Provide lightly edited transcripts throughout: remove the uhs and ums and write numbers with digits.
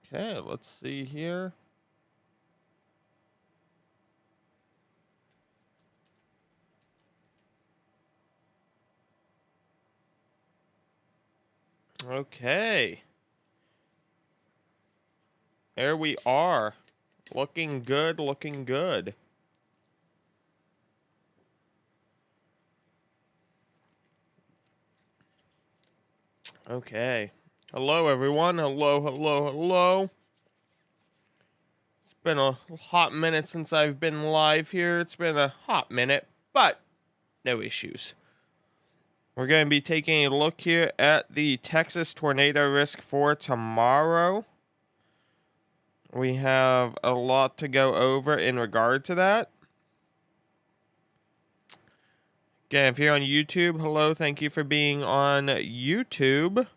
Okay, let's see here. Okay. There we are. Looking good, looking good. Okay. Hello, everyone. Hello, hello, hello. It's been a hot minute since I've been live here. It's been a hot minute, but no issues. We're going to be taking a look here at the Texas tornado risk for tomorrow. We have a lot to go over in regard to that. Again, if you're on YouTube, hello, thank you for being on YouTube.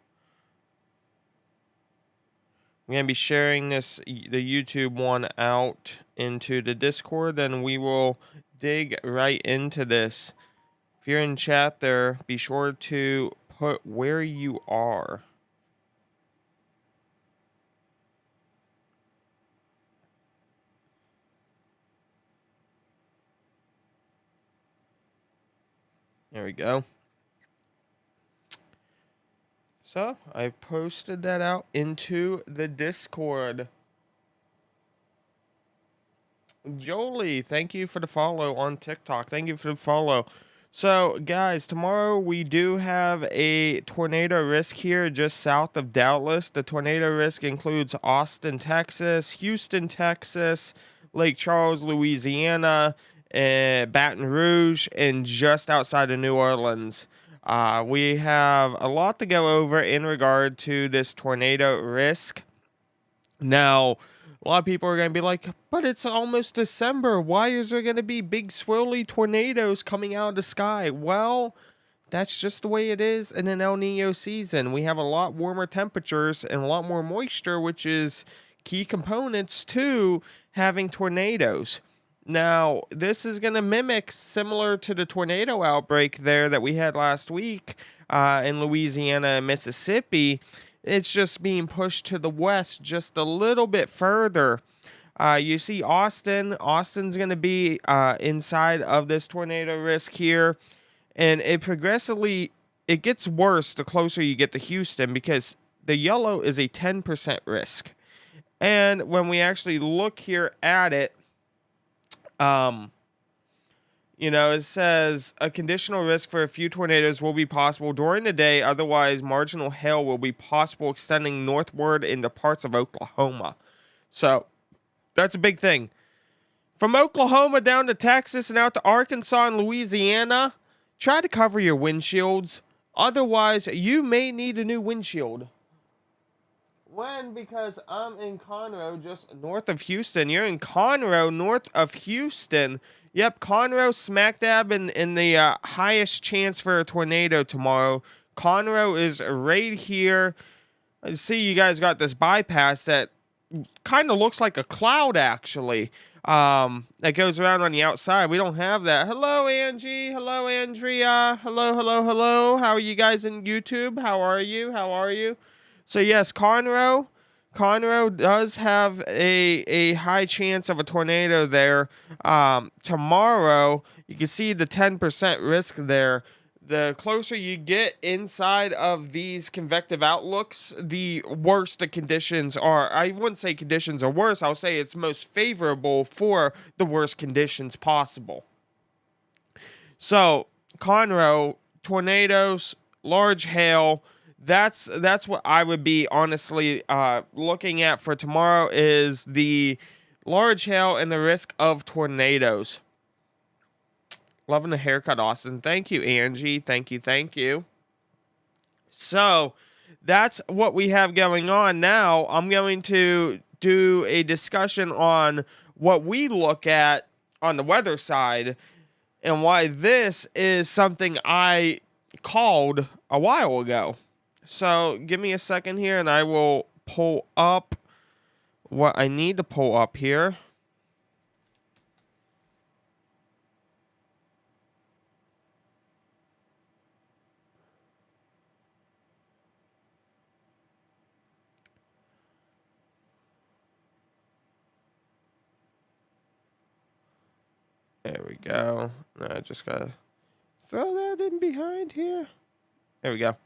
I'm going to be sharing the YouTube one out into the Discord, and we will dig right into this. If you're in chat there, be sure to put where you are. There we go. So, I've posted that out into the Discord. Jolie, thank you for the follow on TikTok. Thank you for the follow. So, guys, tomorrow we do have a tornado risk here just south of Dallas. The tornado risk includes Austin, Texas, Houston, Texas, Lake Charles, Louisiana, Baton Rouge, and just outside of New Orleans. We have a lot to go over in regard to this tornado risk. Now, a lot of people are going to be like, but it's almost December. Why is there going to be big swirly tornadoes coming out of the sky? Well, that's just the way it is in an El Nino season. We have a lot warmer temperatures and a lot more moisture, which is key components to having tornadoes. Now, this is going to mimic similar to the tornado outbreak there that we had last week in Louisiana and Mississippi. It's just being pushed to the west just a little bit further. You see Austin. Austin's going to be inside of this tornado risk here. And it gets worse the closer you get to Houston because the yellow is a 10% risk. And when we actually look here at it, it says a conditional risk for a few tornadoes will be possible during the day. Otherwise, marginal hail will be possible extending northward into parts of Oklahoma. So that's a big thing. From Oklahoma down to Texas and out to Arkansas and Louisiana, try to cover your windshields. Otherwise, you may need a new windshield. When? Because I'm in Conroe, just north of Houston. You're in Conroe, north of Houston. Yep, Conroe, smack dab in the highest chance for a tornado tomorrow. Conroe is right here. I see you guys got this bypass that kind of looks like a cloud, actually. That goes around on the outside. We don't have that. Hello, Angie. Hello, Andrea. Hello, hello, hello. How are you guys in YouTube? How are you? How are you? So yes, Conroe does have a high chance of a tornado there. Tomorrow, you can see the 10% risk there. The closer you get inside of these convective outlooks, the worse the conditions are. I wouldn't say conditions are worse. I'll say it's most favorable for the worst conditions possible. So, Conroe, tornadoes, large hail, that's what I would be honestly looking at for tomorrow is the large hail and the risk of tornadoes. Loving the haircut, Austin. Thank you, Angie. Thank you, thank you. So that's what we have going on now. I'm going to do a discussion on what we look at on the weather side and why this is something I called a while ago. So give me a second here and I will pull up what I need to pull up here. There we go. I just gotta throw that in behind here. There we go.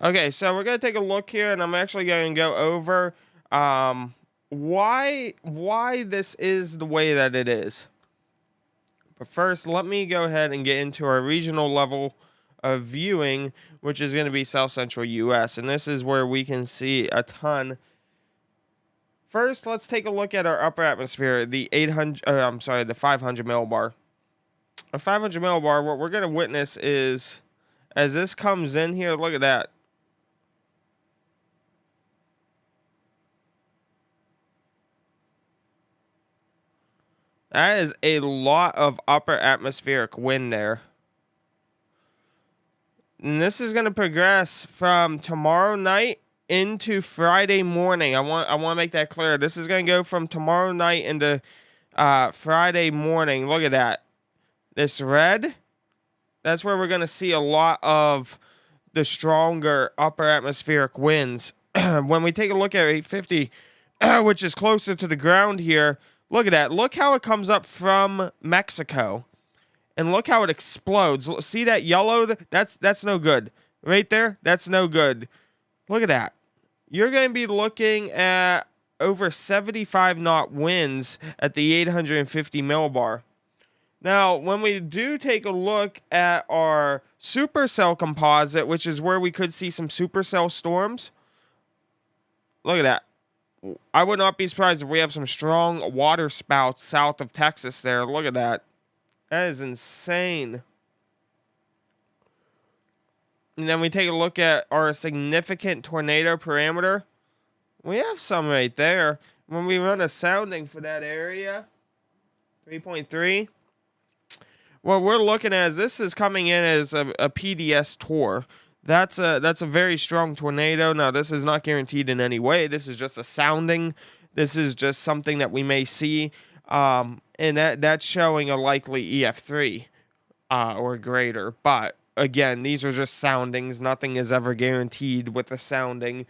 Okay, so we're gonna take a look here, and I'm actually going to go over why this is the way that it is. But first, let me go ahead and get into our regional level of viewing, which is going to be South Central US, and this is where we can see a ton. First, let's take a look at our upper atmosphere, the 500 millibar. A 500 millibar, what we're going to witness is, as this comes in here, look at that. That is a lot of upper atmospheric wind there. And this is going to progress from tomorrow night into Friday morning. I want to make that clear. This is going to go from tomorrow night into Friday morning. Look at that. This red, that's where we're going to see a lot of the stronger upper atmospheric winds. When we take a look at 850, which is closer to the ground here, look at that. Look how it comes up from Mexico. And look how it explodes. See that yellow? That's no good. Right there, that's no good. Look at that. You're going to be looking at over 75 knot winds at the 850 millibar. Now, when we do take a look at our supercell composite, which is where we could see some supercell storms, look at that. I would not be surprised if we have some strong water spouts south of Texas there. Look at that. That is insane. And then we take a look at our significant tornado parameter. We have some right there. When we run a sounding for that area, 3.3. What we're looking at is this is coming in as a PDS Tor. That's a very strong tornado. Now, this is not guaranteed in any way. This is just a sounding. This is just something that we may see. And that's showing a likely EF3 or greater. But again, these are just soundings. Nothing is ever guaranteed with a sounding.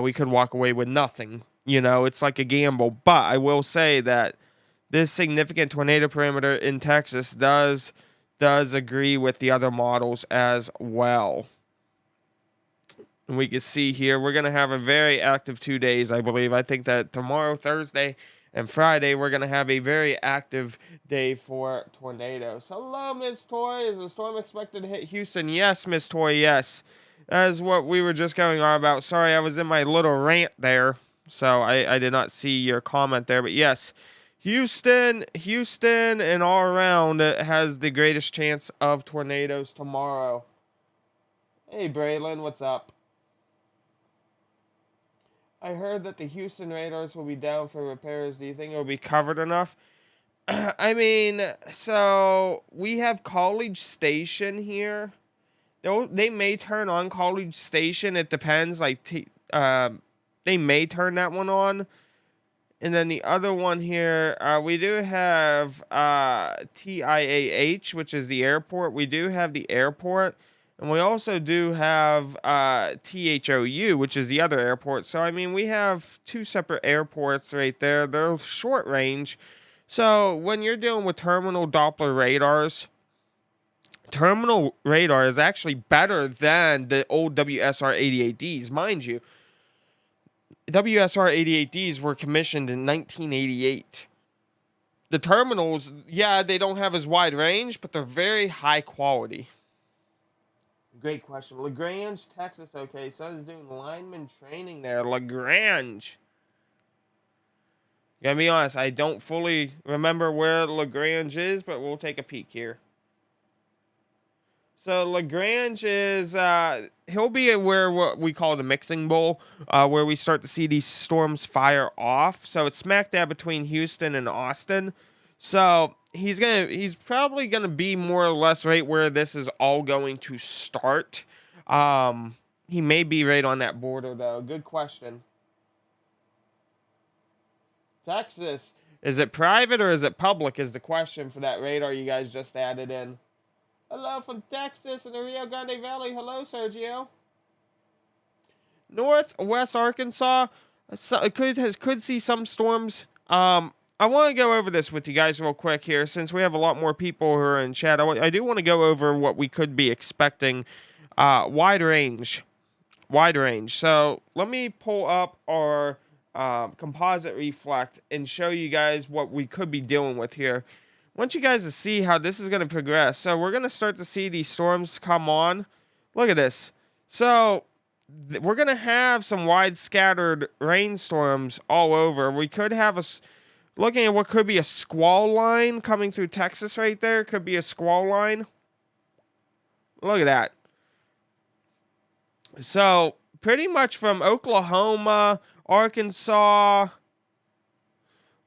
We could walk away with nothing. You know, it's like a gamble. But I will say that this significant tornado parameter in Texas does agree with the other models as well. And we can see here, we're going to have a very active 2 days, I believe. I think that tomorrow, Thursday, and Friday, we're going to have a very active day for tornadoes. Hello, Miss Toy. Is the storm expected to hit Houston? Yes, Miss Toy, yes. That is what we were just going on about. Sorry, I was in my little rant there, so I did not see your comment there. But yes, Houston, and all around has the greatest chance of tornadoes tomorrow. Hey, Braylon, what's up? I heard that the Houston radars will be down for repairs. Do you think it will be covered enough? I mean, so we have College Station here. They may turn on College Station. It depends. Like, they may turn that one on. And then the other one here, we do have TIAH, which is the airport. We do have the airport. And we also do have THOU, which is the other airport. So, I mean, we have two separate airports right there. They're short range. So, when you're dealing with terminal Doppler radars, terminal radar is actually better than the old WSR-88Ds, mind you. WSR-88Ds were commissioned in 1988. The terminals, yeah, they don't have as wide range, but they're very high quality. Great question. LaGrange, Texas. Okay, son's doing lineman training there. LaGrange. Gotta be honest, I don't fully remember where LaGrange is, but we'll take a peek here. So LaGrange is, he'll be at where what we call the mixing bowl, where we start to see these storms fire off. So it's smack dab between Houston and Austin. So he's probably gonna be more or less right where this is all going to start. He may be right on that border though. Good question. Texas, is it private or is it public? Is the question for that radar you guys just added in. Hello from Texas and the Rio Grande Valley. Hello, Sergio. Northwest Arkansas could see some storms. I want to go over this with you guys real quick here, since we have a lot more people who are in chat. I do want to go over what we could be expecting. Wide range. Wide range. So let me pull up our composite reflect and show you guys what we could be dealing with here. I want you guys to see how this is going to progress. So we're going to start to see these storms come on. Look at this. So we're going to have some wide scattered rainstorms all over. We could have looking at what could be a squall line coming through Texas right there. Could be a squall line. Look at that. So pretty much from Oklahoma, Arkansas,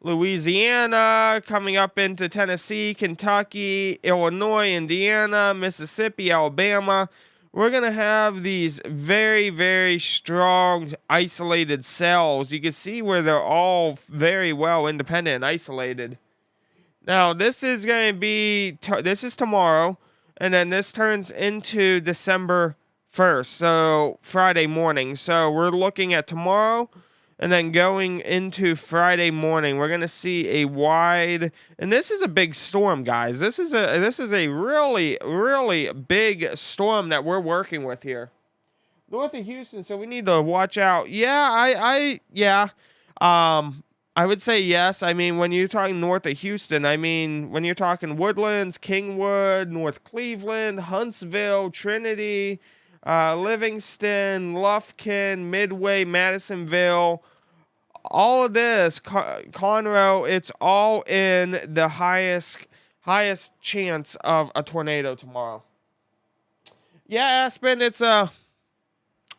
Louisiana, coming up into Tennessee, Kentucky, Illinois, Indiana, Mississippi, Alabama. We're going to have these very, very strong isolated cells. You can see where they're all very well independent and isolated. Now, this is going to be, this is tomorrow, and then this turns into December 1st, so Friday morning. So we're looking at tomorrow, and then going into Friday morning, we're gonna see a wide, and this is a big storm, guys. This is a really, really big storm that we're working with here, north of Houston. So we need to watch out. Yeah, I would say yes. I mean, when you're talking north of Houston, I mean, when you're talking Woodlands, Kingwood, North Cleveland, Huntsville, Trinity, Livingston, Lufkin, Midway, Madisonville, all of this, Conroe, it's all in the highest chance of a tornado tomorrow. Yeah, Aspen, it's an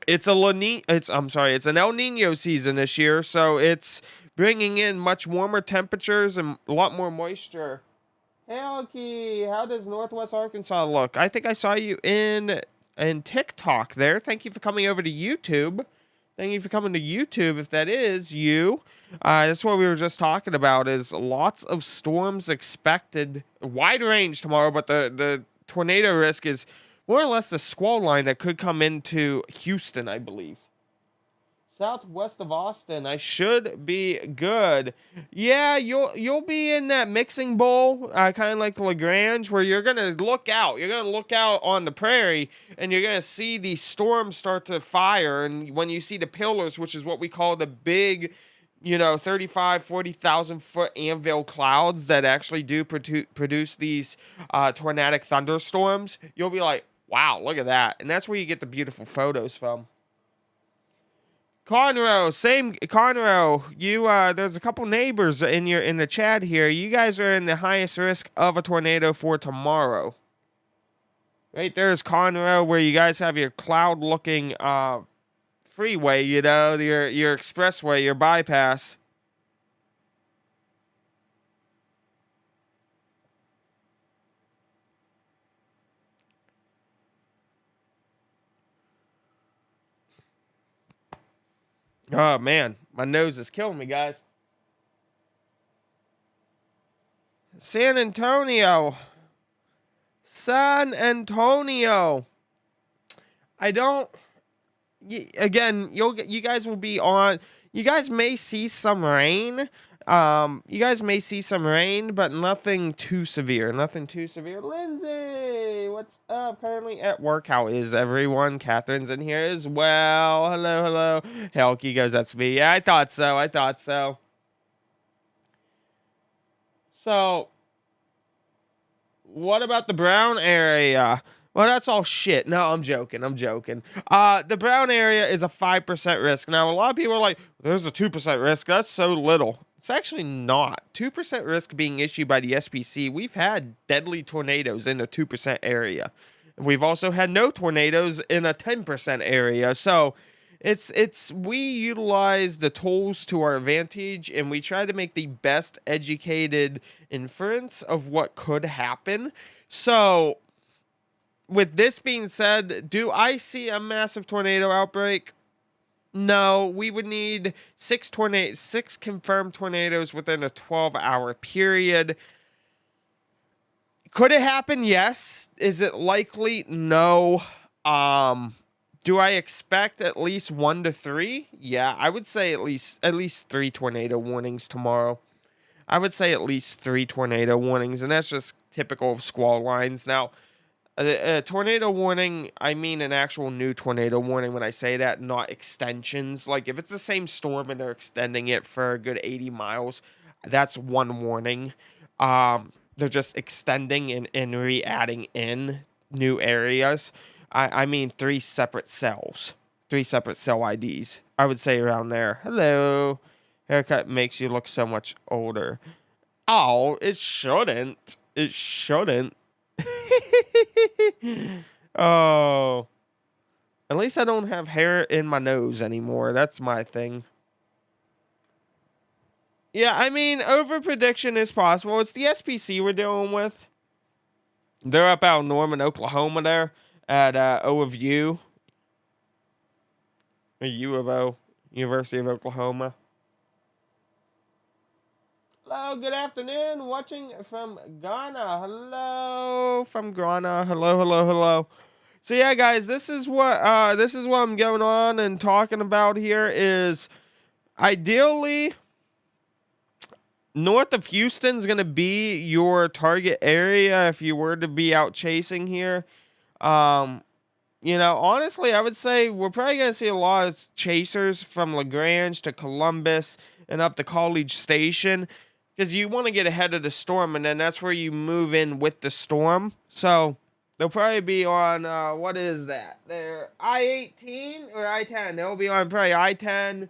El Nino season this year, so it's bringing in much warmer temperatures and a lot more moisture. Hey, Elkie, how does Northwest Arkansas look? I think I saw you in TikTok there. Thank you for coming over to YouTube. Thank you for coming to YouTube, if that is you. That's what we were just talking about, is lots of storms expected. Wide range tomorrow, but the tornado risk is more or less the squall line that could come into Houston, I believe. Southwest of Austin, I should be good. Yeah, you'll be in that mixing bowl, kind of like the Lagrange, where you're gonna look out. You're gonna look out on the prairie, and you're gonna see the storms start to fire. And when you see the pillars, which is what we call the big, 35, 40,000 foot anvil clouds that actually do produce these tornadic thunderstorms, you'll be like, wow, look at that. And that's where you get the beautiful photos from. Conroe, you there's a couple neighbors in the chat here. You guys are in the highest risk of a tornado for tomorrow. Right there's Conroe, where you guys have your cloud looking freeway, your expressway, your bypass. Oh, man. My nose is killing me, guys. San Antonio. I don't... Again, you guys will be on... You guys may see some rain. But nothing too severe. Lindsay, what's up? Currently at work. How is everyone? Catherine's in here as well. Hello. Helky goes, that's me. Yeah, I thought so. So, what about the Brown area? Well, that's all shit. No, I'm joking. The Brown area is a 5% risk. Now, a lot of people are like, there's a 2% risk. That's so little. It's actually not. 2% risk being issued by the SPC. We've had deadly tornadoes in the 2% area. We've also had no tornadoes in a 10% area. So, we utilize the tools to our advantage, and we try to make the best educated inference of what could happen. So, with this being said, do I see a massive tornado outbreak? No, we would need 6 confirmed tornadoes within a 12-hour period. Could it happen? Yes. Is it likely? No. Do I expect at least 1 to 3? Yeah, I would say at least 3 tornado warnings tomorrow. I would say at least 3 tornado warnings, and that's just typical of squall lines. Now, a tornado warning, I mean an actual new tornado warning when I say that, not extensions. Like, if it's the same storm and they're extending it for a good 80 miles, that's one warning. They're just extending and re-adding in new areas. I mean 3 separate cell IDs. I would say around there. Hello. Haircut makes you look so much older. Oh, it shouldn't. It shouldn't. Oh, at least I don't have hair in my nose anymore. That's my thing. Yeah, I mean, over prediction is possible. It's the SPC we're dealing with. They're up out in Norman, Oklahoma there at O of U. Or U of O, University of Oklahoma. Hello, good afternoon. Watching from Ghana. Hello from Ghana. Hello, hello, hello. So yeah, guys, this is what I'm going on and talking about here is ideally north of Houston's gonna be your target area if you were to be out chasing here. Honestly, I would say we're probably gonna see a lot of chasers from LaGrange to Columbus and up to College Station. Because you want to get ahead of the storm, and then that's where you move in with the storm. So they'll probably be on, what is that? They're I-18 or I-10. They'll be on probably I-10.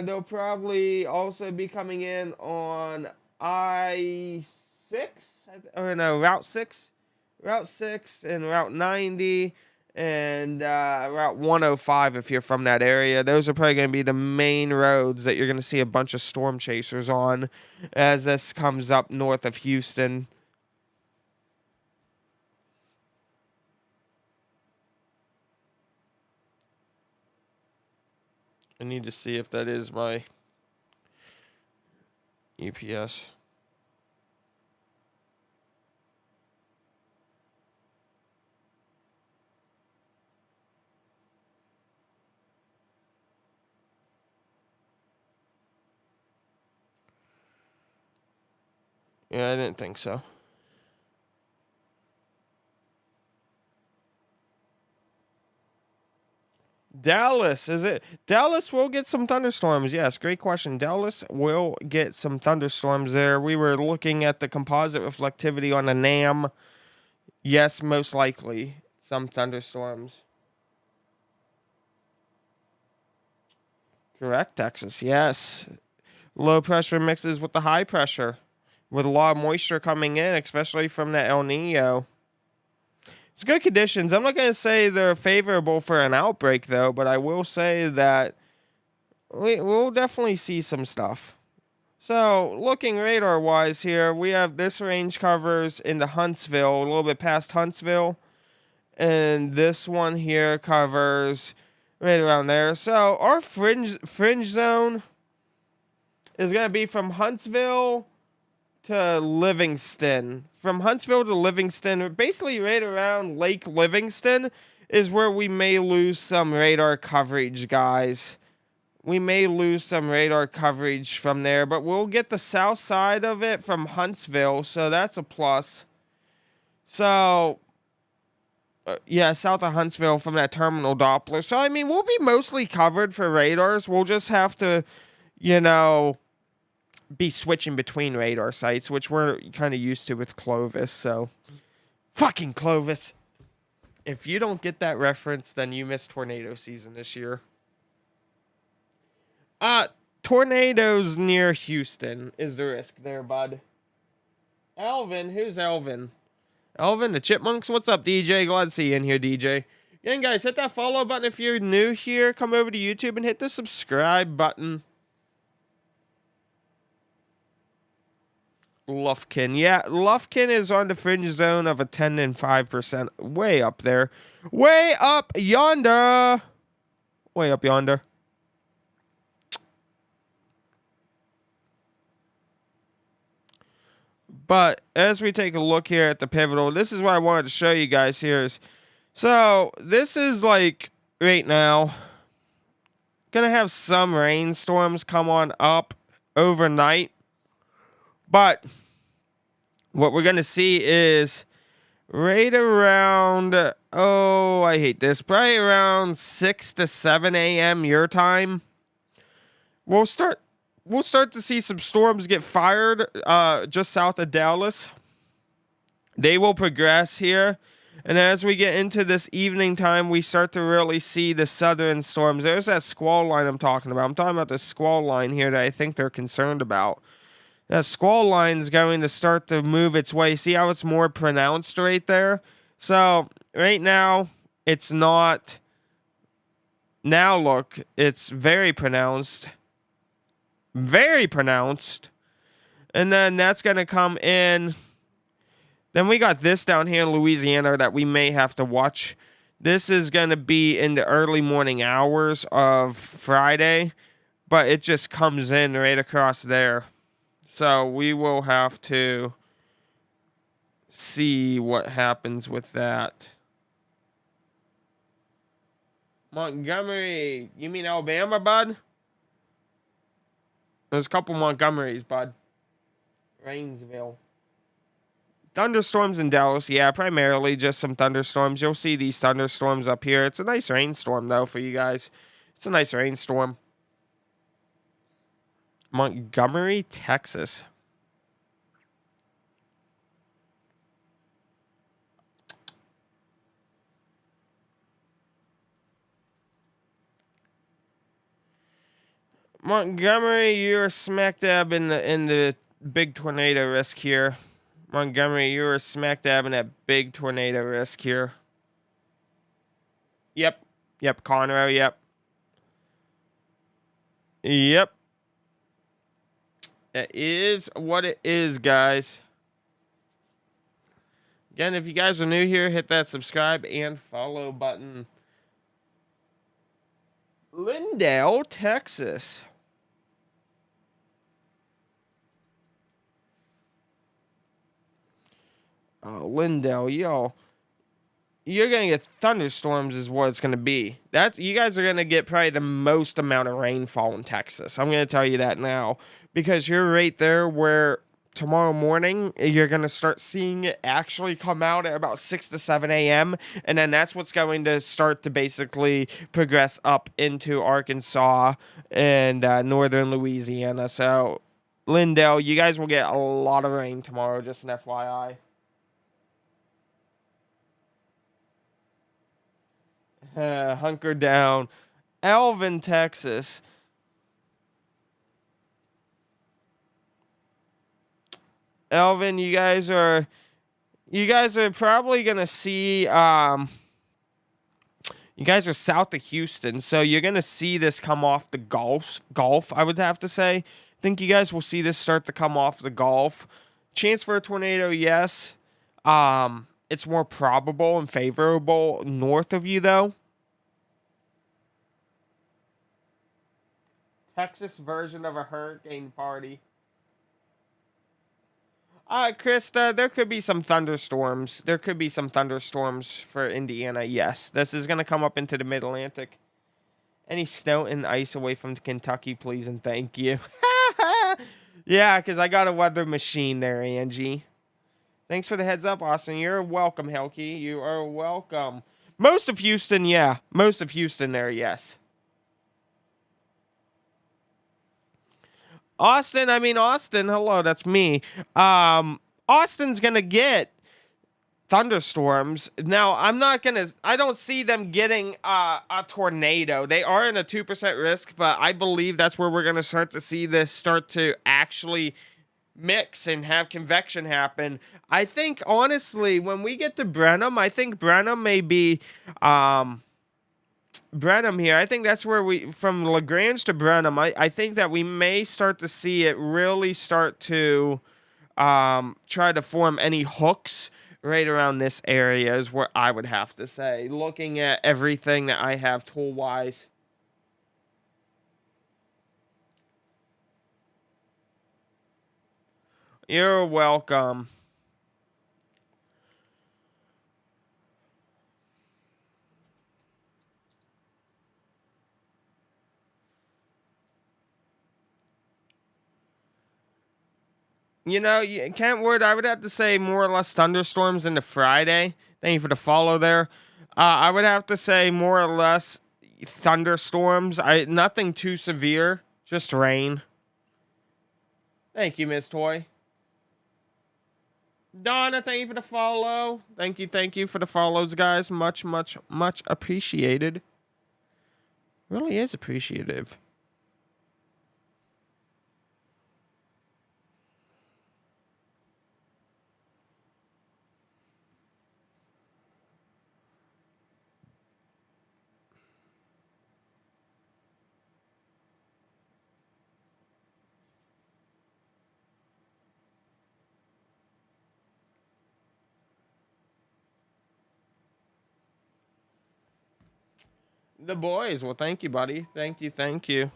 They'll probably also be coming in on I-6, or no, Route 6. Route 6 and Route 90. And Route 105 if you're from that area. Those are probably going to be the main roads that you're going to see a bunch of storm chasers on as this comes up north of Houston. I need to see if that is my EPS. Yeah, I didn't think so. Dallas, is it? Dallas will get some thunderstorms. Yes, great question. Dallas will get some thunderstorms there. We were looking at the composite reflectivity on the NAM. Yes, most likely some thunderstorms. Correct, Texas. Yes. Low pressure mixes with the high pressure, with a lot of moisture coming in, especially from the El Nino. It's good conditions. I'm not going to say they're favorable for an outbreak, though, but I will say that we'll definitely see some stuff. So, looking radar-wise here, we have this range covers into Huntsville, a little bit past Huntsville. And this one here covers right around there. So, our fringe zone is going to be from Huntsville to Livingston. From Huntsville to Livingston, basically right around Lake Livingston is where we may lose some radar coverage, guys. We may lose some radar coverage from there, but we'll get the south side of it from Huntsville, so that's a plus. So, yeah, south of Huntsville from that terminal Doppler. So, I mean, we'll be mostly covered for radars. We'll just have to, be switching between radar sites, which we're kind of used to with Clovis, so. Fucking Clovis! If you don't get that reference, then you missed tornado season this year. Tornadoes near Houston is the risk there, bud. Alvin, who's Alvin? Alvin, the Chipmunks? What's up, DJ? Glad to see you in here, DJ. Again, guys, hit that follow button if you're new here. Come over to YouTube and hit the subscribe button. Lufkin. Yeah, Lufkin is on the fringe zone of a 10 and 5%. Way up there. Way up yonder. Way up yonder. But as we take a look here at the pivotal, this is what I wanted to show you guys here. So this is like right now. Gonna have some rainstorms come on up overnight. But what we're going to see is right around, oh, I hate this, probably around 6 to 7 a.m. your time, we'll start to see some storms get fired just south of Dallas. They will progress here. And as we get into this evening time, we start to really see the southern storms. There's that squall line I'm talking about. I'm talking about the squall line here that I think they're concerned about. That squall line is going to start to move its way. See how it's more pronounced right there? So right now, it's not. Now look, it's very pronounced. Very pronounced. And then that's going to come in. Then we got this down here in Louisiana that we may have to watch. This is going to be in the early morning hours of Friday, but it just comes in right across there. So we will have to see what happens with that. Montgomery, you mean Alabama, bud? There's a couple Montgomerys, bud. Rainsville. Thunderstorms in Dallas, yeah, primarily just some thunderstorms. You'll see these thunderstorms up here. It's a nice rainstorm, though, for you guys. It's a nice rainstorm. Montgomery, Texas. Montgomery, you're smack dab in the big tornado risk here. Montgomery, you're smack dab in that big tornado risk here. Yep. Yep, Conroe, yep. Yep. It is what it is, guys. Again, if you guys are new here, hit that subscribe and follow button. Lindale, Texas. Oh, Lindale, yo. You're going to get thunderstorms is what it's going to be. You guys are going to get probably the most amount of rainfall in Texas. I'm going to tell you that now. Because you're right there where tomorrow morning you're going to start seeing it actually come out at about 6 to 7 a.m. And then that's what's going to start to basically progress up into Arkansas and northern Louisiana. So, Lindale, you guys will get a lot of rain tomorrow, just an FYI. Hunker down. Alvin, Texas. Alvin, you guys are probably gonna see you guys are south of Houston, so you're gonna see this come off the Gulf, I would have to say. I think you guys will see this start to come off the Gulf. Chance for a tornado, yes. It's more probable and favorable north of you, though. Texas version of a hurricane party. Krista, there could be some thunderstorms. There could be some thunderstorms for Indiana, yes. This is going to come up into the mid-Atlantic. Any snow and ice away from Kentucky, please and thank you. Yeah, because I got a weather machine there, Angie. Thanks for the heads up, Austin. You're welcome, Helke. You are welcome. Most of Houston, yeah. Most of Houston there, yes. Austin, hello, that's me. Austin's gonna get thunderstorms. Now, I don't see them getting a tornado. They are in a 2% risk, but I believe that's where we're gonna start to see this start to actually mix and have convection happen. I think, honestly, when we get to Brenham, I think Brenham may be, Brenham here. I think that's where from Lagrange to Brenham, I think that we may start to see it really start to try to form any hooks right around this area is what I would have to say, looking at everything that I have tool-wise. You're welcome. You know, Kentwood, I would have to say more or less thunderstorms into Friday. Thank you for the follow there. I would have to say more or less thunderstorms. Nothing too severe, just rain. Thank you, Miss Toy. Donna, thank you for the follow. Thank you for the follows, guys. Much, much, much appreciated. Really is appreciative. The boys. Well, thank you, buddy. Thank you. Thank you.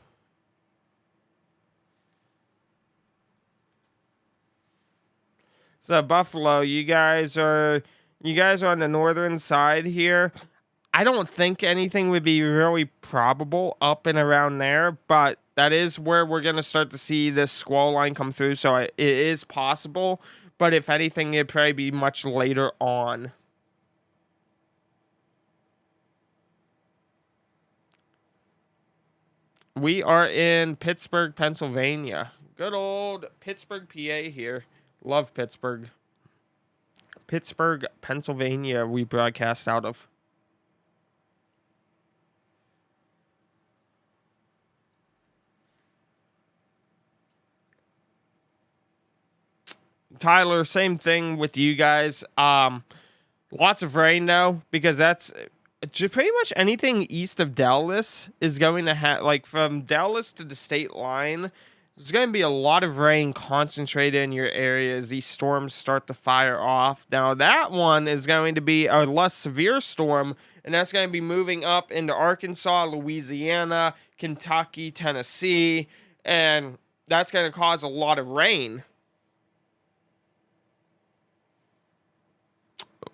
So Buffalo, you guys are on the northern side here. I don't think anything would be really probable up and around there, but that is where we're gonna start to see this squall line come through. So it is possible, but if anything, it'd probably be much later on. We are in Pittsburgh, Pennsylvania. Good old Pittsburgh, PA here. Love Pittsburgh. Pittsburgh, Pennsylvania, we broadcast out of. Tyler, same thing with you guys. Lots of rain though, because that's pretty much anything east of Dallas is going to have, like from Dallas to the state line. There's going to be a lot of rain concentrated in your area as these storms start to fire off. Now, that one is going to be a less severe storm, and that's going to be moving up into Arkansas, Louisiana, Kentucky, Tennessee, and that's going to cause a lot of rain.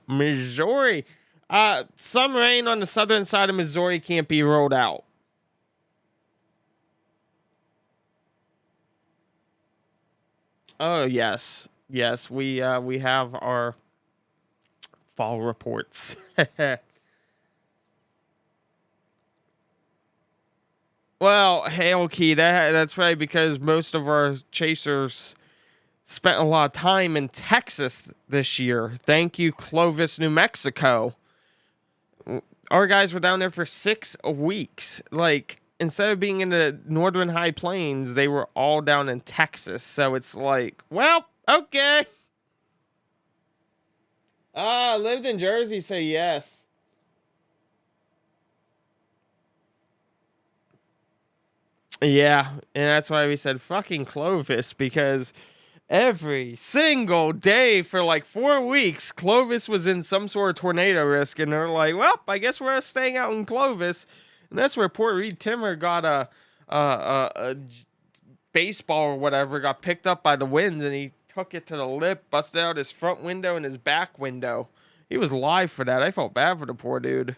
Missouri. Some rain on the southern side of Missouri can't be rolled out. Oh yes, yes. We have our fall reports. Well, hail key. That's right, because most of our chasers spent a lot of time in Texas this year. Thank you, Clovis, New Mexico. Our guys were down there for 6 weeks. Like, instead of being in the northern high plains, they were all down in Texas. So it's like, well, okay. Lived in Jersey, so yes. Yeah, and that's why we said fucking Clovis, because every single day for like 4 weeks, Clovis was in some sort of tornado risk, and they're like, "Well, I guess we're staying out in Clovis," and that's where poor Reed Timmer got a baseball or whatever, got picked up by the winds, and he took it to the lip, busted out his front window and his back window. He was live for that. I felt bad for the poor dude.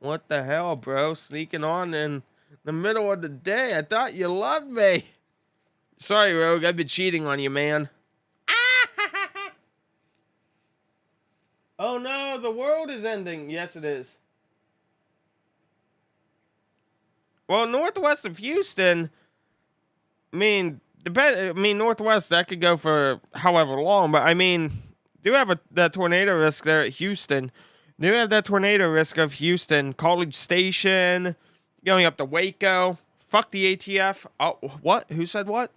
What the hell, bro? Sneaking on in the middle of the day. I thought you loved me. Sorry, Rogue. I've been cheating on you, man. Oh no, the world is ending. Yes, it is. Well, northwest of Houston, northwest that could go for however long, but I mean, do have that tornado risk there at Houston. Do have that tornado risk of Houston, College Station, going up to Waco. Fuck the ATF. Oh, what? Who said what?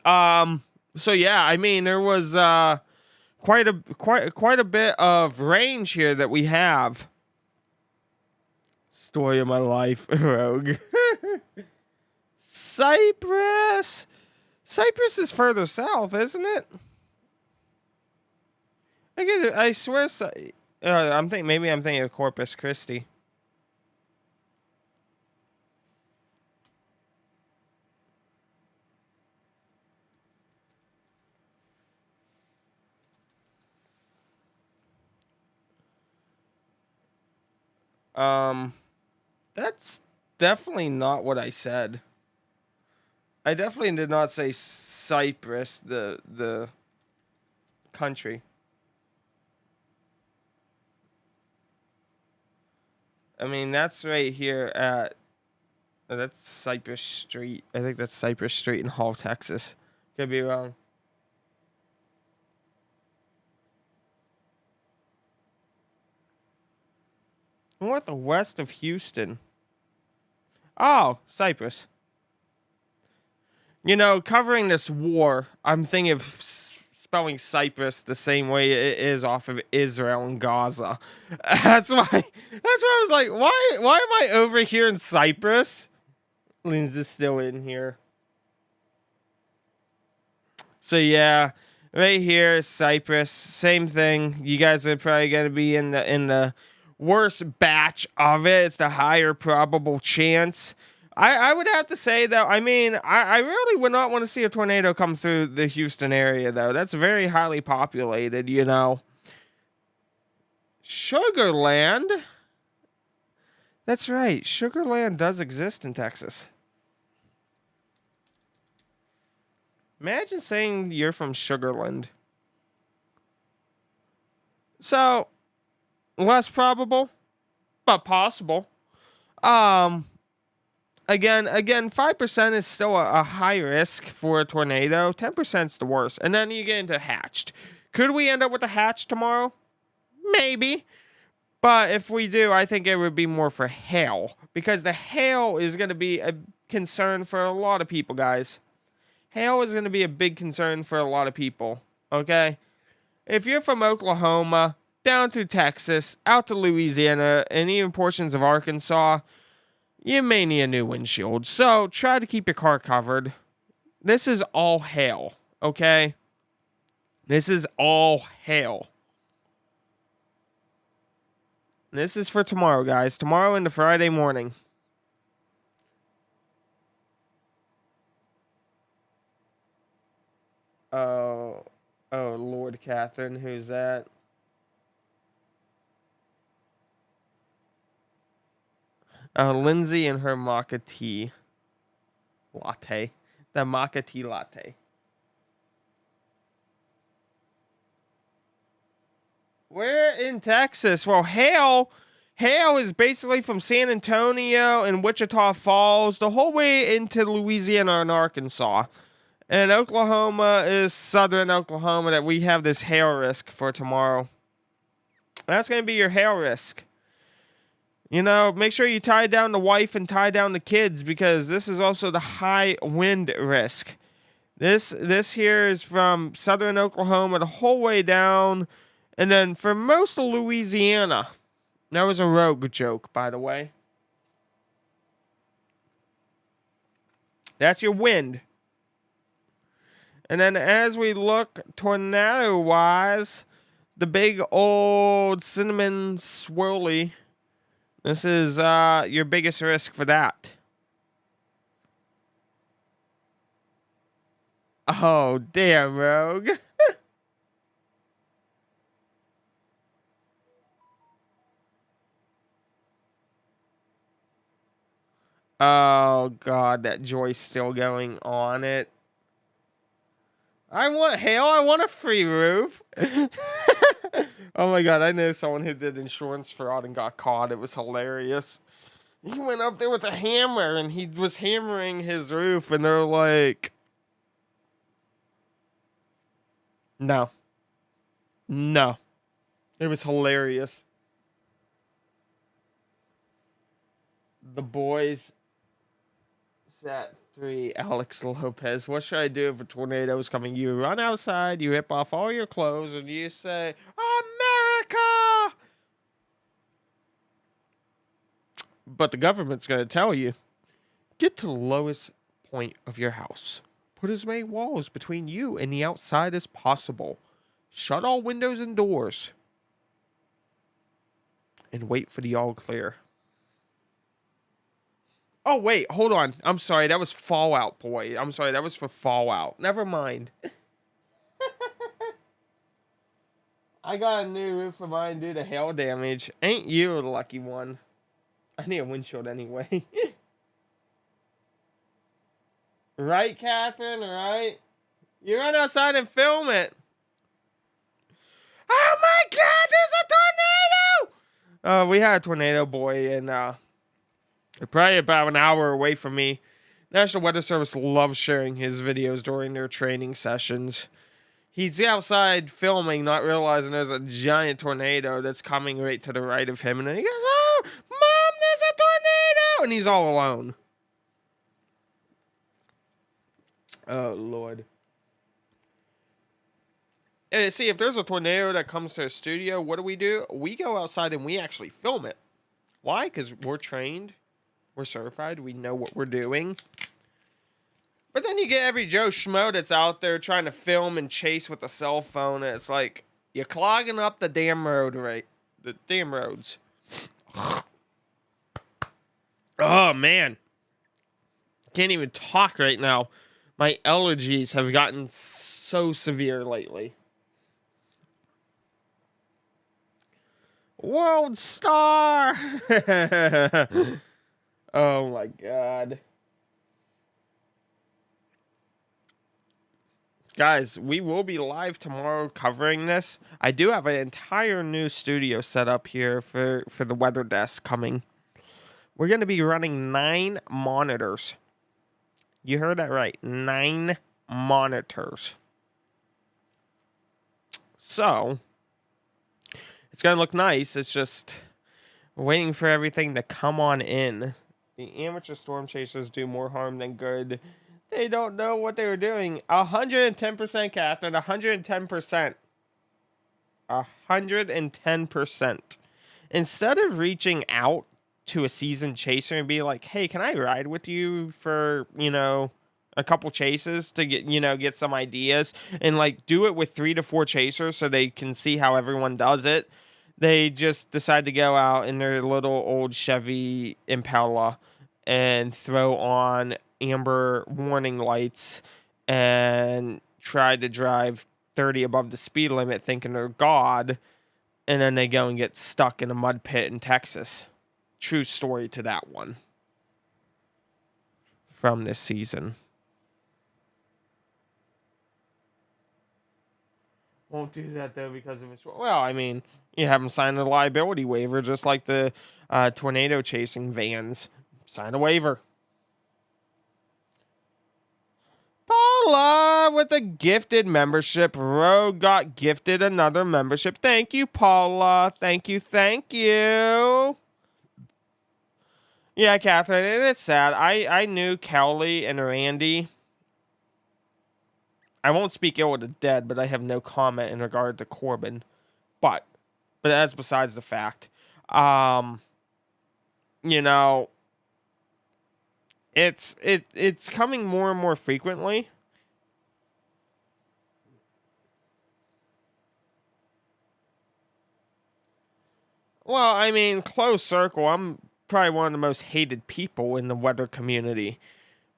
So yeah, I mean, there was quite a bit of range here that we have. Story of my life, Rogue. Cyprus. Cyprus is further south, isn't it? I swear. I'm thinking of Corpus Christi. Um, that's definitely not what I said. I definitely did not say Cyprus, the country. I mean, that's right here at that's Cypress Street. I think that's Cypress Street in Hall, Texas. Could be wrong. What the west of Houston? Oh, Cyprus. You know, covering this war, I'm thinking of spelling Cyprus the same way it is off of Israel and Gaza. That's why. That's why I was like, why am I over here in Cyprus? Lindsay's still in here. So yeah, right here, Cyprus, same thing. You guys are probably gonna be in the worst batch of it. It's the higher probable chance. I would have to say though, I mean, I really would not want to see a tornado come through the Houston area though. That's very highly populated, you know. Sugarland? That's right. Sugarland does exist in Texas. Imagine saying you're from Sugarland. So, less probable, but possible. Um, again, 5% is still a high risk for a tornado. 10% is the worst. And then you get into hatched. Could we end up with a hatch tomorrow? Maybe. But if we do, I think it would be more for hail. Because the hail is going to be a concern for a lot of people, guys. Hail is going to be a big concern for a lot of people. Okay? If you're from Oklahoma, down through Texas, out to Louisiana, and even portions of Arkansas, you may need a new windshield. So try to keep your car covered. This is all hail. Okay? This is all hail. This is for tomorrow, guys. Tomorrow into Friday morning. Oh, Lord, Catherine, who's that? Lindsay and her maca tea latte. The maca tea latte. We're in Texas. Well, hail is basically from San Antonio and Wichita Falls the whole way into Louisiana and Arkansas. And Oklahoma is southern Oklahoma that we have this hail risk for tomorrow. That's going to be your hail risk. You know, make sure you tie down the wife and tie down the kids because this is also the high wind risk. This here is from southern Oklahoma the whole way down. And then for most of Louisiana, that was a rogue joke, by the way. That's your wind. And then as we look tornado-wise, the big old cinnamon swirly, this is your biggest risk for that. Oh, damn, Rogue. Oh, God, that joy's still going on it. I want hail. I want a free roof. Oh, my God. I know someone who did insurance fraud and got caught. It was hilarious. He went up there with a hammer, and he was hammering his roof, and they're like, no. No. It was hilarious. The boys sat 3, Alex Lopez. What should I do if a tornado is coming? You run outside, you rip off all your clothes, and you say, America! But the government's going to tell you, get to the lowest point of your house. Put as many walls between you and the outside as possible. Shut all windows and doors. And wait for the all clear. Oh, wait, hold on. I'm sorry, that was Fallout Boy. I'm sorry, that was for Fallout. Never mind. I got a new roof for mine due to hail damage. Ain't you the lucky one? I need a windshield anyway. Right, Catherine? Right? You run outside and film it. Oh my God, there's a tornado! We had a tornado boy, and probably about an hour away from me. National Weather Service loves sharing his videos during their training sessions. He's outside filming, not realizing there's a giant tornado that's coming right to the right of him. And then he goes, "Oh, Mom, there's a tornado!" And he's all alone. Oh, Lord. See, if there's a tornado that comes to the studio, what do? We go outside and we actually film it. Why? Because we're trained. We're certified. We know what we're doing. But then you get every Joe Schmo that's out there trying to film and chase with a cell phone. And it's like, you're clogging up the damn road, right? The damn roads. Oh, man. Can't even talk right now. My allergies have gotten so severe lately. World Star! Oh, my God. Guys, we will be live tomorrow covering this. I do have an entire new studio set up here for the weather desk coming. We're going to be running 9 monitors. You heard that right. 9 monitors. So, it's going to look nice. It's just waiting for everything to come on in. The amateur storm chasers do more harm than good. They don't know what they were doing. 110%, Catherine. 110%. 110%. Instead of reaching out to a seasoned chaser and be like, "Hey, can I ride with you for, a couple chases to get some ideas?" And like do it with 3 to 4 chasers so they can see how everyone does it. They just decide to go out in their little old Chevy Impala and throw on amber warning lights and try to drive 30 above the speed limit thinking they're God, and then they go and get stuck in a mud pit in Texas. True story to that one from this season. Won't do that though because of it's, well, I mean, you have them sign a liability waiver just like the tornado chasing vans. Sign a waiver. Paula with a gifted membership. Rogue got gifted another membership. Thank you, Paula. Thank you. Thank you. Yeah, Catherine, and it's sad. I knew Kelly and Randy. I won't speak ill of the dead, but I have no comment in regard to Corbin. But that's besides the fact. You know, it's coming more and more frequently. Well, I mean, close circle. I'm probably one of the most hated people in the weather community.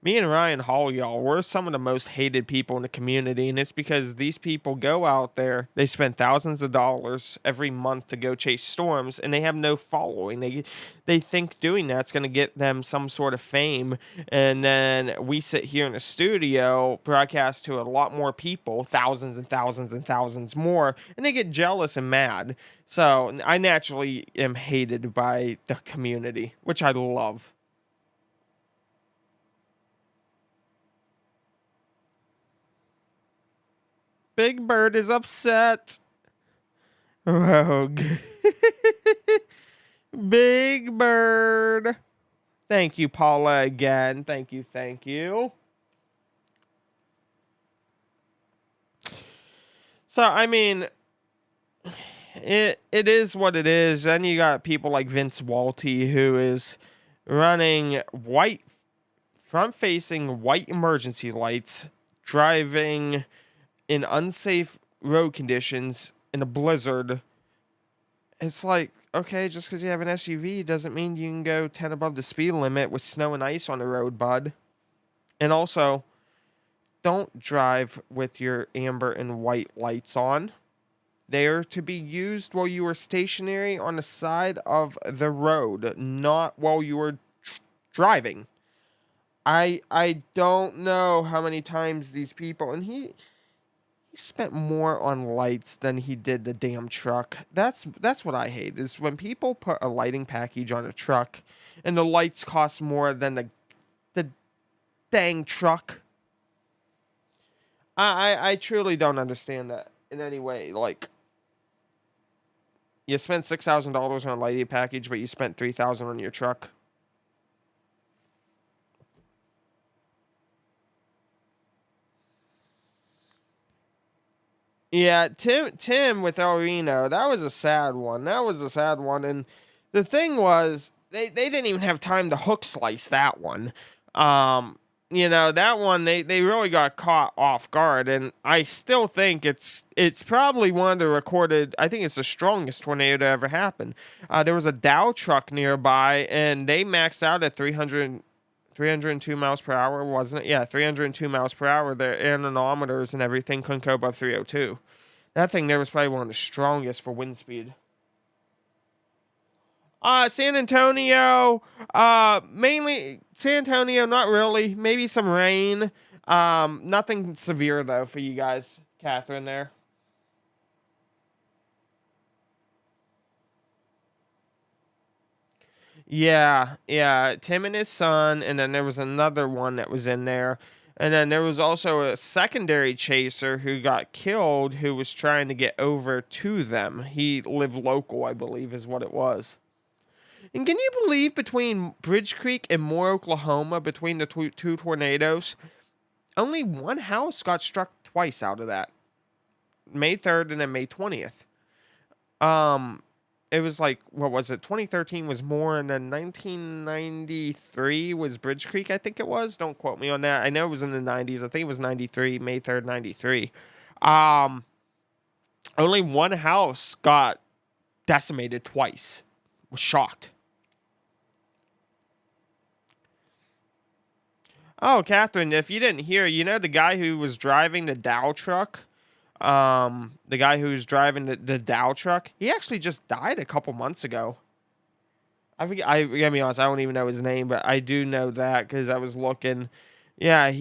Me and Ryan Hall, y'all, we're some of the most hated people in the community, and it's because these people go out there, they spend thousands of dollars every month to go chase storms, and they have no following. They think doing that's going to get them some sort of fame, and then we sit here in the studio, broadcast to a lot more people, thousands and thousands and thousands more, and they get jealous and mad. So I naturally am hated by the community, which I love. Big Bird is upset. Rogue. Big Bird. Thank you, Paula, again. Thank you, thank you. So, I mean, it is what it is. Then you got people like Vince Walty, who is running white, front-facing white emergency lights, driving in unsafe road conditions in a blizzard. It's like, okay, just because you have an SUV doesn't mean you can go 10 above the speed limit with snow and ice on the road, bud. And also, don't drive with your amber and white lights on. They are to be used while you are stationary on the side of the road, not while you are driving. I don't know how many times these people, and he spent more on lights than he did the damn truck. That's what I hate, is when people put a lighting package on a truck and the lights cost more than the dang truck. I truly don't understand that in any way. Like, you spent $6,000 on a lighting package, but you spent 3,000 on your truck. Yeah, Tim with El Reno, that was a sad one. That was a sad one. And the thing was, they didn't even have time to hook slice that one. That one they really got caught off guard, and I still think it's probably one of the recorded. I think it's the strongest tornado to ever happen. There was a Dow truck nearby, and they maxed out at 302 miles per hour, wasn't it? Yeah, 302 miles per hour. Their anemometers and everything couldn't go above 302. That thing there was probably one of the strongest for wind speed. San Antonio, mainly San Antonio, not really. Maybe some rain. Nothing severe though for you guys, Catherine there. Yeah, yeah, Tim and his son, and then there was another one that was in there. And then there was also a secondary chaser who got killed who was trying to get over to them. He lived local, I believe, is what it was. And can you believe between Bridge Creek and Moore, Oklahoma, between the two tornadoes, only one house got struck twice out of that. May 3rd and then May 20th. Um, it was like, what was it? 2013 was Moore, and then 1993 was Bridge Creek, I think it was. Don't quote me on that. I know it was in the 90s. I think it was 93, May 3rd, 93. Um, Only one house got decimated twice. Was shocked. Oh, Catherine, if you didn't hear, the guy who was driving the Dow truck, the guy who was driving the Dow truck, he actually just died a couple months ago. I forget, I gotta be honest, I don't even know his name, but I do know that because I was looking. Yeah,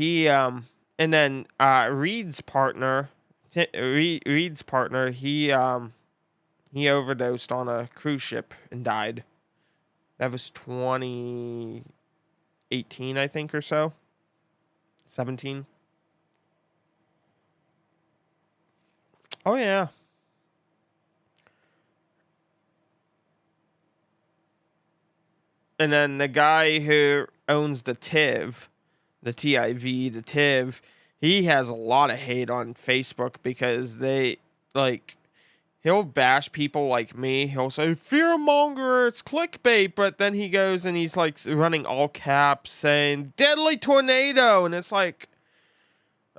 and then Reed's partner, Reed's partner, he overdosed on a cruise ship and died. That was 2018, I think, or so. 17. Oh yeah. And then the guy who owns the TIV, the TIV, the TIV, he has a lot of hate on Facebook because they like he'll bash people like me. He'll say fear monger, it's clickbait, but then he goes and he's like running all caps saying deadly tornado, and it's like,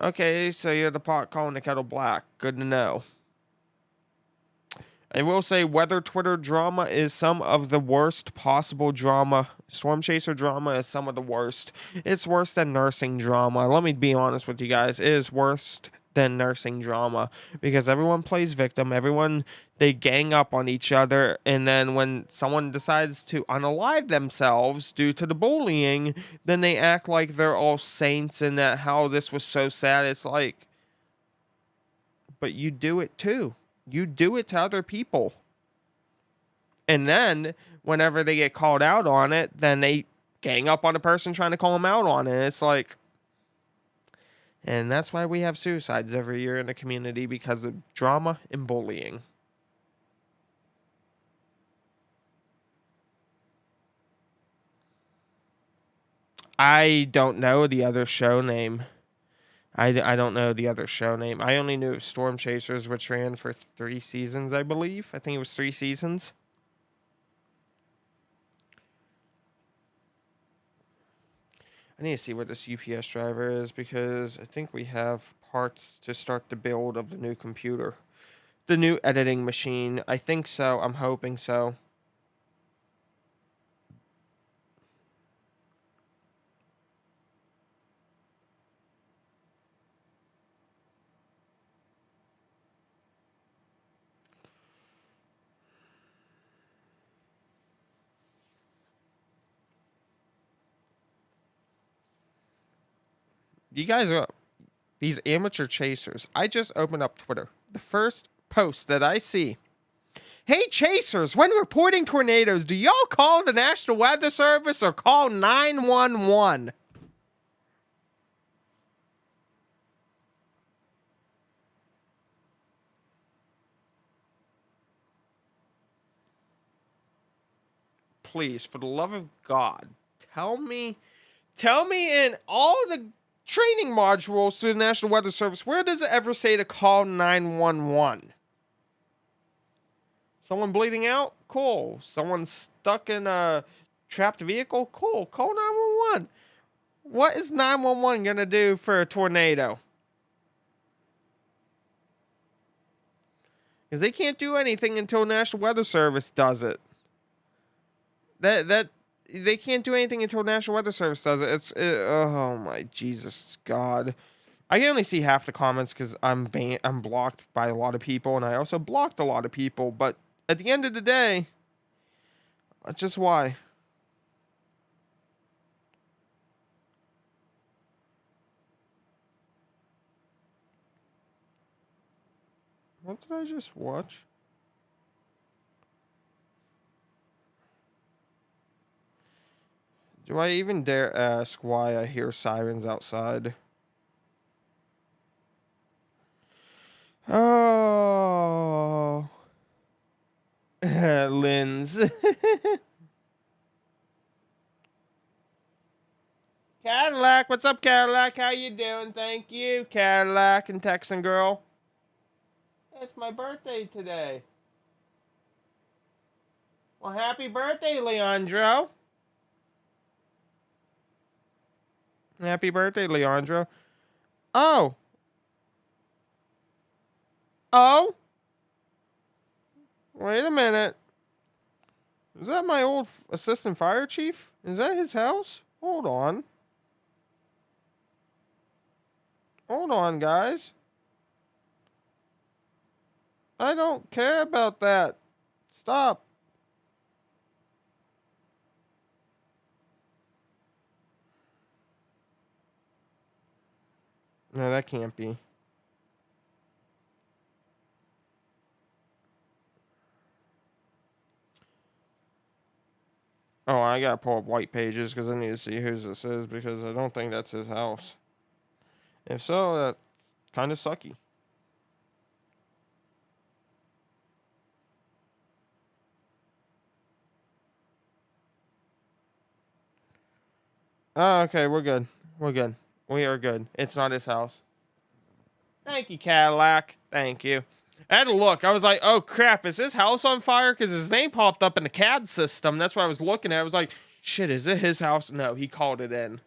okay, so you're the pot calling the kettle black. Good to know. I will say weather Twitter drama is some of the worst possible drama. Storm Chaser drama is some of the worst. It's worse than nursing drama. Let me be honest with you guys. It is worse than nursing drama because everyone plays victim. Everyone, they gang up on each other. And then when someone decides to unalive themselves due to the bullying, then they act like they're all saints and that how this was so sad. It's like, but you do it too. You do it to other people. And then whenever they get called out on it, then they gang up on the person trying to call them out on it. It's like, and that's why we have suicides every year in the community because of drama and bullying. I don't know the other show name. I don't know the other show name. I only knew Storm Chasers, which ran for 3 seasons, I believe. I think it was 3 seasons. I need to see what this UPS driver is because I think we have parts to start the build of the new computer. The new editing machine. I think so. I'm hoping so. You guys are these amateur chasers. I just opened up Twitter. The first post that I see. Hey chasers, when reporting tornadoes, do y'all call the National Weather Service or call 911? Please, for the love of God, tell me in all the training modules to the National Weather Service, where does it ever say to call 911? Someone bleeding out? Cool. Someone stuck in a trapped vehicle? Cool. Call 911. What is 911 going to do for a tornado? Because they can't do anything until National Weather Service does it. That they can't do anything until National Weather Service does it. Oh my Jesus God. I can only see half the comments because I'm blocked by a lot of people, and I also blocked a lot of people. But at the end of the day, that's just why. What did I just watch? Do I even dare ask why I hear sirens outside? Oh. Linz. Cadillac, what's up, Cadillac? How you doing? Thank you, Cadillac and Texan girl. It's my birthday today. Well, happy birthday, Leandro. Happy birthday, Leandro. Oh. Oh. Wait a minute. Is that my old assistant fire chief? Is that his house? Hold on. Hold on, guys. I don't care about that. Stop. No, that can't be. Oh, I gotta pull up White Pages because I need to see whose this is because I don't think that's his house. If so, that's kind of sucky. Oh, okay, we're good. We're good. We are good. It's not his house. Thank you, Cadillac. Thank you. I had to look. I was like, oh, crap. Is his house on fire? Because his name popped up in the CAD system. That's what I was looking at. I was like, shit, is it his house? No, he called it in.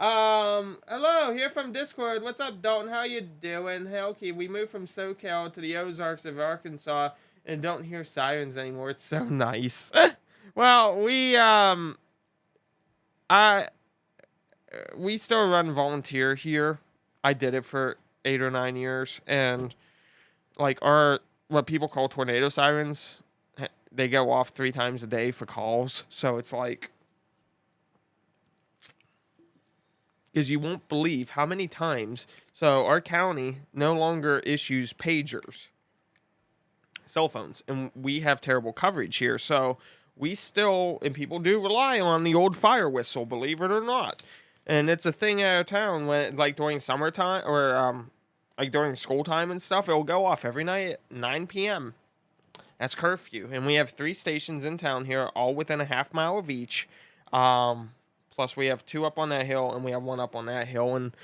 Hello, here from Discord. What's up, Dalton? How you doing? Helky, we moved from SoCal to the Ozarks of Arkansas and don't hear sirens anymore. It's so nice. Well, we still run volunteer here. I did it for 8 or 9 years, and like what people call tornado sirens, they go off 3 times a day for calls. So it's like, because you won't believe how many times. So our county no longer issues pagers, cell phones, and we have terrible coverage here. So we still, and people do rely on the old fire whistle, believe it or not. And it's a thing out of town when, like, during summertime or like during school time and stuff, it'll go off every night at 9 p.m. That's curfew, and we have 3 stations in town here, all within a half mile of each. Plus, we have 2 up on that hill, and we have 1 up on that hill. And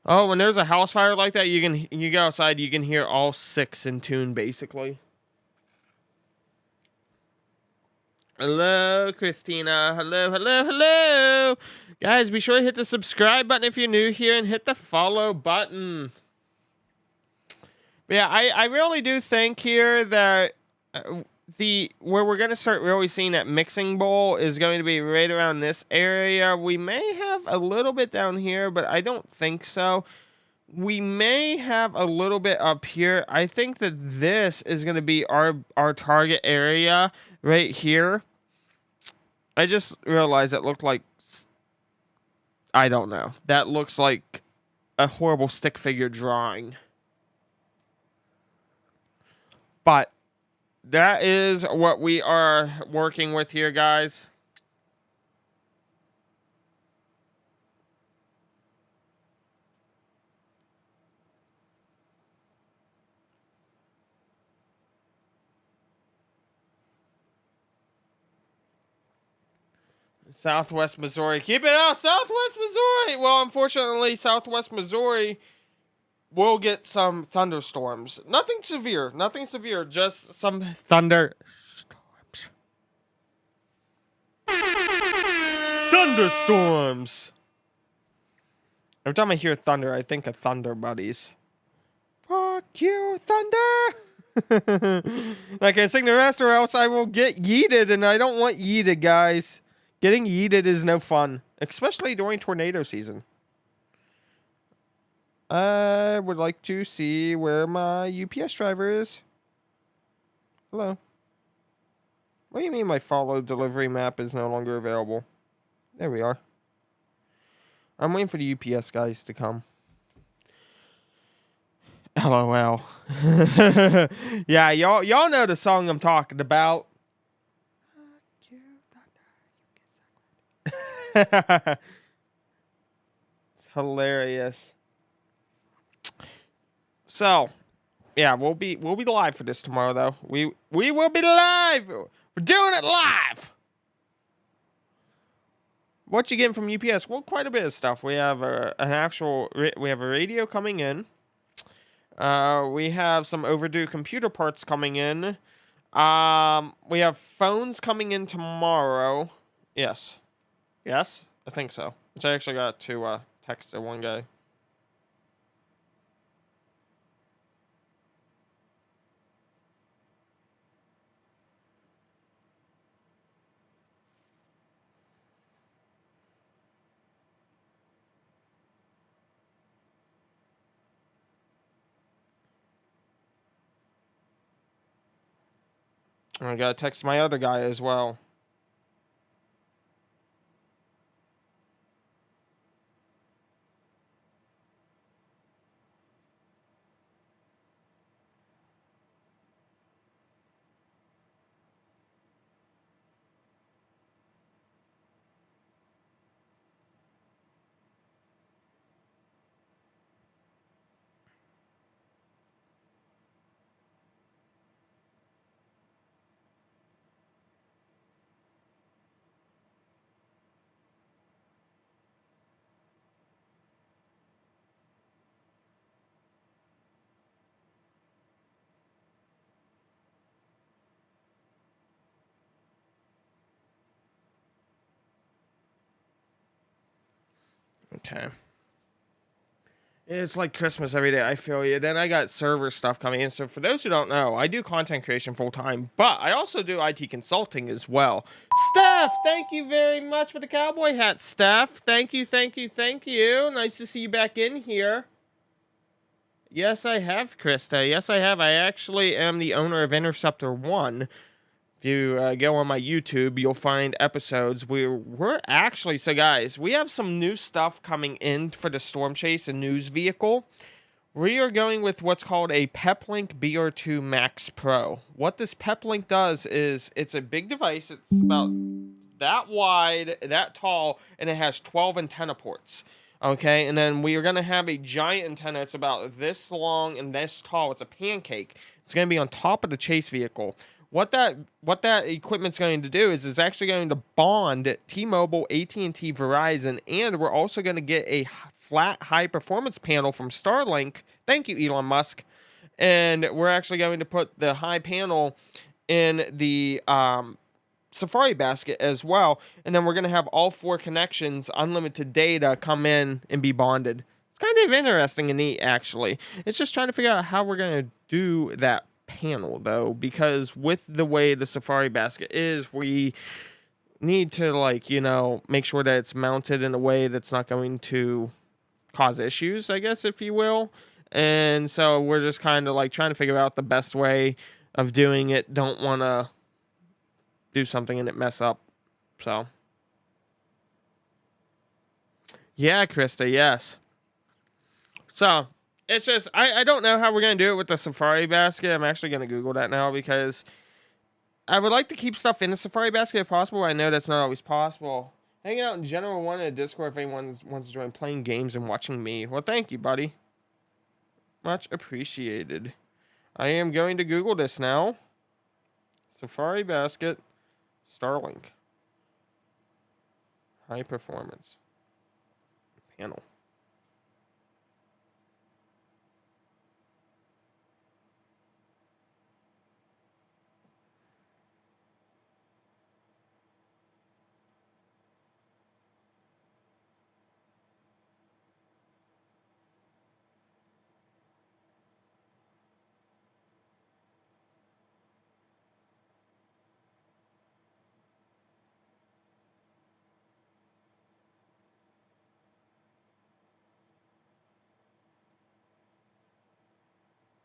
oh, when there's a house fire like that, you go outside, you can hear all 6 in tune, basically. Hello, Christina. Hello, hello, hello. Guys, be sure to hit the subscribe button if you're new here and hit the follow button. But yeah, I really do think here that where we're going to start really seeing that mixing bowl is going to be right around this area. We may have a little bit down here, but I don't think so. We may have a little bit up here. I think that this is going to be our target area right here. I just realized it looked like, I don't know. That looks like a horrible stick figure drawing. But that is what we are working with here, guys. Southwest Missouri. Keep it out, Southwest Missouri. Well, unfortunately, Southwest Missouri will get some thunderstorms. Nothing severe. Nothing severe. Just some thunderstorms. Thunderstorms. Every time I hear thunder, I think of Thunder Buddies. Fuck you, Thunder. I can't sing the rest or else I will get yeeted, and I don't want yeeted, guys. Getting yeeted is no fun, especially during tornado season. I would like to see where my UPS driver is. Hello. What do you mean my follow delivery map is no longer available? There we are. I'm waiting for the UPS guys to come. LOL. Yeah, y'all know the song I'm talking about. It's hilarious. So, yeah, we'll be live for this tomorrow though. We will be live. We're doing it live. What you getting from UPS? Well, quite a bit of stuff. We have we have a radio coming in. We have some overdue computer parts coming in. We have phones coming in tomorrow. Yes, I think so. Which I actually got to text to one guy. And I gotta text my other guy as well. Okay. It's like Christmas every day. I feel you. Then I got server stuff coming in. So for those who don't know, I do content creation full time, but I also do IT consulting as well. Steph, thank you very much for the cowboy hat, Steph. Thank you. Nice to see you back in here. Yes, I have, Krista. Yes, I have. I actually am the owner of Interceptor 1. If you go on my YouTube, you'll find episodes where we're actually... So, guys, we have some new stuff coming in for the Storm Chase, a news vehicle. We are going with what's called a Peplink BR2 Max Pro. What this Peplink does is it's a big device. It's about that wide, that tall, and it has 12 antenna ports. Okay, and then we are going to have a giant antenna. It's about this long and this tall. It's a pancake. It's going to be on top of the chase vehicle. What that equipment's going to do is it's actually going to bond T-Mobile, AT&T, Verizon, and we're also going to get a flat high-performance panel from Starlink. Thank you, Elon Musk. And we're actually going to put the high panel in the Safari basket as well, and then we're going to have all 4 connections, unlimited data, come in and be bonded. It's kind of interesting and neat, actually. It's just trying to figure out how we're going to do that panel, though, because with the way the Safari basket is, we need to, like, you know, make sure that it's mounted in a way that's not going to cause issues, I guess, if you will. And so we're just kind of like trying to figure out the best way of doing it. Don't want to do something and it mess up. So yeah, Krista, yes. So it's just I don't know how we're gonna do it with the safari basket. I'm actually gonna Google that now because I would like to keep stuff in the safari basket if possible. I know that's not always possible. Hanging out in general one in a Discord if anyone wants to join playing games and watching me. Well, thank you, buddy. Much appreciated. I am going to Google this now. Safari basket, Starlink, high performance panel.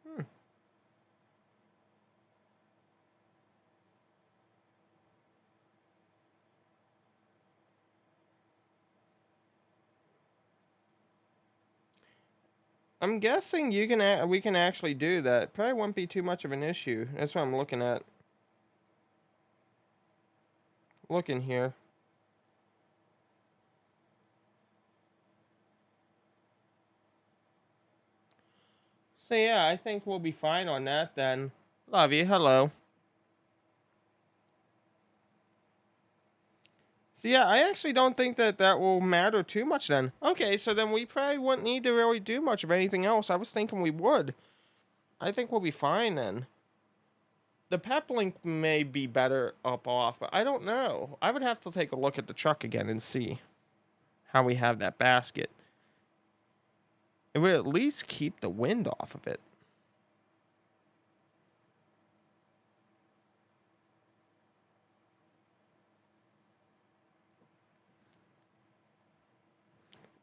Hmm. I'm guessing we can actually do that. Probably won't be too much of an issue. That's what I'm looking at. Looking here. So yeah, I think we'll be fine on that then. Love you. Hello. So yeah, I actually don't think that will matter too much then. Okay, so then we probably wouldn't need to really do much of anything else. I was thinking we would. I think we'll be fine then. The pep link may be better up off, but I don't know. I would have to take a look at the truck again and see how we have that basket. It would at least keep the wind off of it.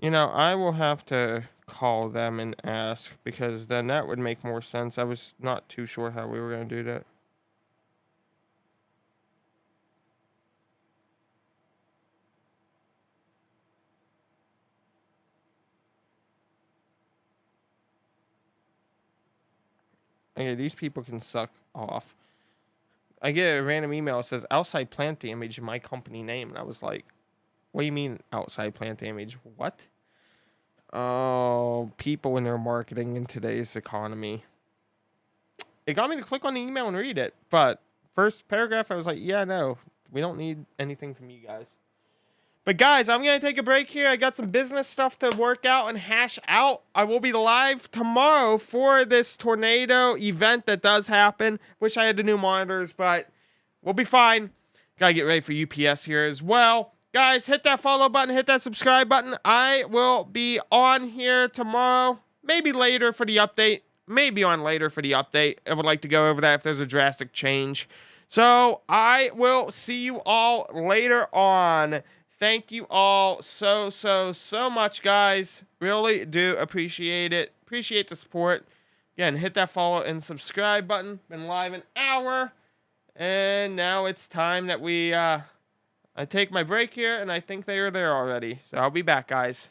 You know, I will have to call them and ask because then that would make more sense. I was not too sure how we were going to do that. Okay, these people can suck off. I get a random email that says outside plant damage in my company name. And I was like, what do you mean outside plant damage? What? Oh, people in their marketing in today's economy. It got me to click on the email and read it. But first paragraph, I was like, yeah, no, we don't need anything from you guys. But guys, I'm going to take a break here. I got some business stuff to work out and hash out. I will be live tomorrow for this tornado event that does happen. Wish I had the new monitors, but we'll be fine. Got to get ready for UPS here as well. Guys, hit that follow button, hit that subscribe button. I will be on here tomorrow, maybe later for the update. Maybe on later for the update. I would like to go over that if there's a drastic change. So I will see you all later on. Thank you all so much, guys. Really do appreciate it. Appreciate the support. Again, hit that follow and subscribe button. Been live an hour. And now it's time that I take my break here, and I think they are there already. So I'll be back, guys.